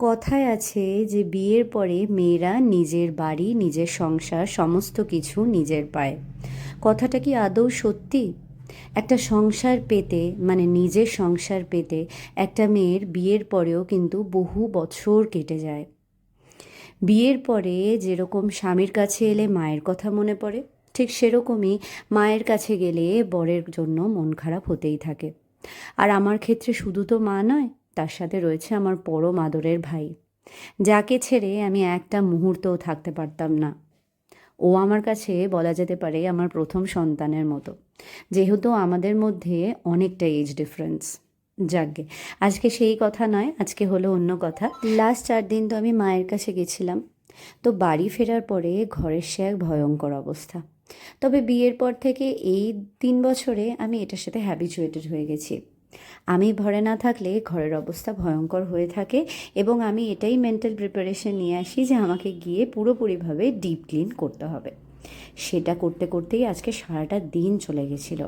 কথায় আছে যে বিয়ের পরে মেয়েরা নিজের বাড়ি, নিজের সংসার সমস্ত কিছু নিজের পায়। কথাটা কি আদৌ সত্যি? একটা সংসার পেতে, মানে নিজের সংসার পেতে একটা মেয়ের বিয়ের পরেও কিন্তু বহু বছর কেটে যায়। বিয়ের পরে যেরকম স্বামীর কাছে এলে মায়ের কথা মনে পড়ে, ঠিক সেরকমই মায়ের কাছে গেলে বরের জন্য মন খারাপ হতেই থাকে। আর আমার ক্ষেত্রে শুধু তো মা নয়, তার সাথে রয়েছে আমার পরম আদরের ভাই, যাকে ছেড়ে আমি একটা মুহূর্তও থাকতে পারতাম না। ও আমার কাছে বলা যেতে পারে আমার প্রথম সন্তানের মতো, যেহেতু আমাদের মধ্যে অনেকটা এজ ডিফারেন্স। যাকগে, আজকে সেই কথা নয়, আজকে হলো অন্য কথা। লাস্ট 4 দিন তো আমি মায়ের কাছে গেছিলাম। তো বাড়ি ফেরার পরে ঘরের সে এক ভয়ঙ্কর অবস্থা। তবে বিয়ের পর থেকে এই 3 বছরে আমি এটার সাথে হ্যাবিচুয়েটেড হয়ে গেছি। আমি ঘরে না থাকলে ঘরের অবস্থা ভয়ঙ্কর হয়ে থাকে, এবং আমি এটাই মেন্টাল প্রিপারেশন নিয়ে আসি যে আমাকে গিয়ে পুরোপুরিভাবে ডিপ ক্লিন করতে হবে। সেটা করতে করতেই আজকে সারাটা দিন চলে গেছিলো।